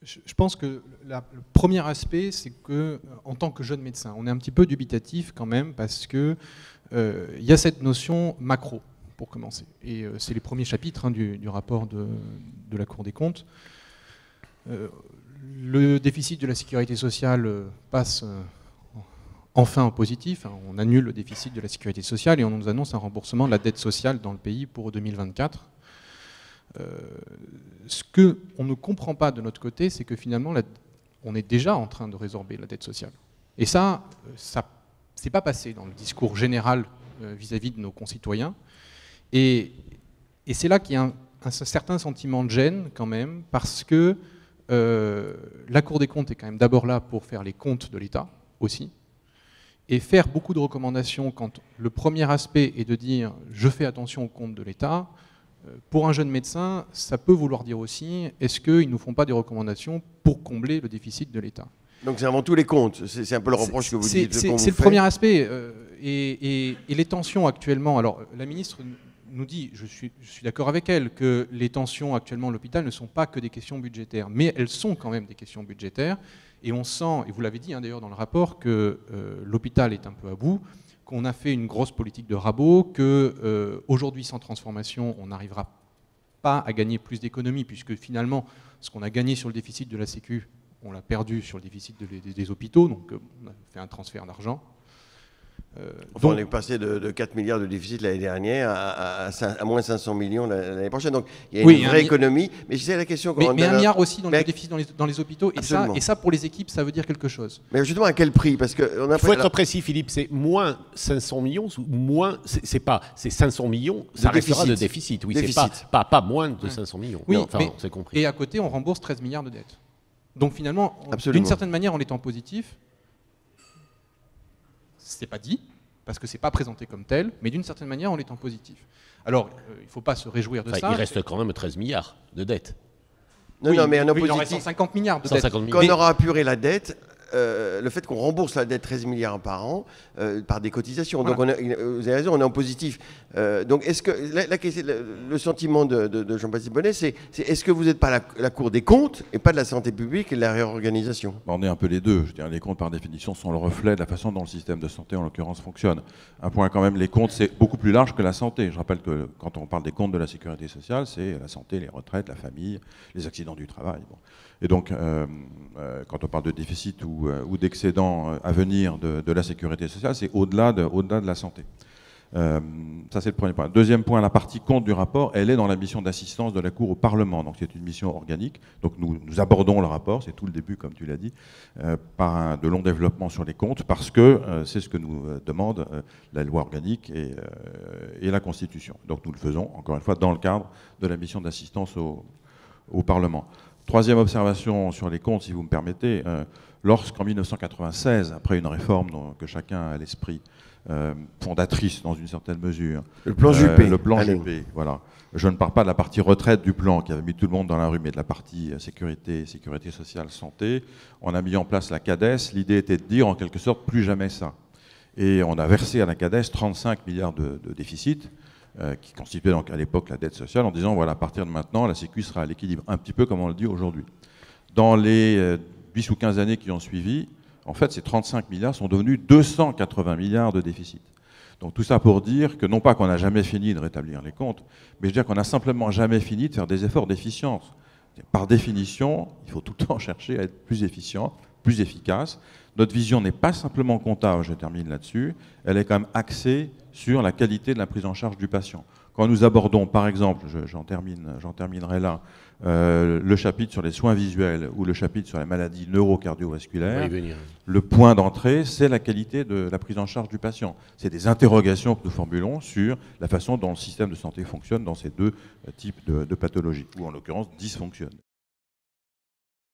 Je pense que le premier aspect, c'est que, en tant que jeune médecin, on est un petit peu dubitatif quand même, parce que il y a cette notion macro, pour commencer. Et c'est les premiers chapitres du rapport de la Cour des comptes. Le déficit de la sécurité sociale passe enfin en positif. On annule le déficit de la sécurité sociale et on nous annonce un remboursement de la dette sociale dans le pays pour 2024. Ce qu'on ne comprend pas de notre côté, c'est que finalement, on est déjà en train de résorber la dette sociale. Et ça c'est pas passé dans le discours général vis-à-vis de nos concitoyens. Et c'est là qu'il y a un certain sentiment de gêne quand même, parce que la Cour des comptes est quand même d'abord là pour faire les comptes de l'État aussi, et faire beaucoup de recommandations quand le premier aspect est de dire « je fais attention aux comptes de l'État », pour un jeune médecin, ça peut vouloir dire aussi, est-ce qu'ils ne nous font pas des recommandations pour combler le déficit de l'État? Donc c'est avant tout les comptes, c'est un peu le reproche que vous dites. C'est le premier aspect. Et les tensions actuellement, alors la ministre nous dit, je suis d'accord avec elle, que les tensions actuellement à l'hôpital ne sont pas que des questions budgétaires, mais elles sont quand même des questions budgétaires. Et on sent, et vous l'avez dit d'ailleurs dans le rapport, que l'hôpital est un peu à bout, qu'on a fait une grosse politique de rabot, qu'aujourd'hui sans transformation, on n'arrivera pas à gagner plus d'économies, puisque finalement, ce qu'on a gagné sur le déficit de la Sécu, on l'a perdu sur le déficit des hôpitaux, donc on a fait un transfert d'argent. On est passé de 4 milliards de déficit l'année dernière à moins 500 millions l'année prochaine. Donc il y a une vraie économie. Mais c'est la question. Mais 1 milliard aussi dans le déficit dans les hôpitaux. Et ça, pour les équipes, ça veut dire quelque chose. Mais justement, à quel prix? Parce que il faut être précis, Philippe. C'est moins 500 millions ou moins. C'est 500 millions. Ça restera de déficit. Oui, c'est pas moins de 500 millions. Oui, enfin, c'est compris. Et à côté, on rembourse 13 milliards de dettes. Donc finalement, d'une certaine manière, on est en positif. C'est pas dit, parce que c'est pas présenté comme tel, mais d'une certaine manière, on est en positif. Alors, il ne faut pas se réjouir de ça. Il reste quand même 13 milliards de dettes. Non, mais en il en reste 150 milliards de dettes. Quand on aura apuré la dette, le fait qu'on rembourse la dette 13 milliards par an par des cotisations. Voilà. Donc vous avez raison, on est en positif. Donc est-ce que le sentiment de Jean-Baptiste Bonnet, c'est est-ce que vous n'êtes pas la Cour des comptes et pas de la santé publique et de la réorganisation? On est un peu les deux. Je dirais, les comptes par définition sont le reflet de la façon dont le système de santé en l'occurrence fonctionne. Un point quand même, les comptes c'est beaucoup plus large que la santé. Je rappelle que quand on parle des comptes de la sécurité sociale, c'est la santé, les retraites, la famille, les accidents du travail. Bon. Et donc, quand on parle de déficit ou d'excédent à venir de la sécurité sociale, c'est au-delà de la santé. Ça, c'est le premier point. Deuxième point, la partie compte du rapport, elle est dans la mission d'assistance de la Cour au Parlement. Donc, c'est une mission organique. Donc, nous abordons le rapport, c'est tout le début, comme tu l'as dit, par de longs développements sur les comptes, parce que c'est ce que nous demande la loi organique et la Constitution. Donc, nous le faisons, encore une fois, dans le cadre de la mission d'assistance au Parlement. Troisième observation sur les comptes, si vous me permettez, lorsqu'en 1996, après une réforme que chacun a à l'esprit, fondatrice dans une certaine mesure, le plan Juppé, voilà. Je ne parle pas de la partie retraite du plan qui avait mis tout le monde dans la rue, mais de la partie sécurité sociale, santé. On a mis en place la CADES. L'idée était de dire en quelque sorte plus jamais ça. Et on a versé à la CADES 35 milliards de déficit, qui constituait donc à l'époque la dette sociale, en disant voilà, à partir de maintenant, la Sécu sera à l'équilibre, un petit peu comme on le dit aujourd'hui. Dans les 10 ou 15 années qui ont suivi, en fait, ces 35 milliards sont devenus 280 milliards de déficit. Donc tout ça pour dire que non pas qu'on n'a jamais fini de rétablir les comptes, mais je veux dire qu'on n'a simplement jamais fini de faire des efforts d'efficience. Par définition, il faut tout le temps chercher à être plus efficient, plus efficace. Notre vision n'est pas simplement comptable, je termine là-dessus, elle est quand même axée sur la qualité de la prise en charge du patient. Quand nous abordons, par exemple, j'en terminerai là, le chapitre sur les soins visuels ou le chapitre sur les maladies neurocardiovasculaires, le point d'entrée, c'est la qualité de la prise en charge du patient. C'est des interrogations que nous formulons sur la façon dont le système de santé fonctionne dans ces deux types de pathologies, ou en l'occurrence dysfonctionne.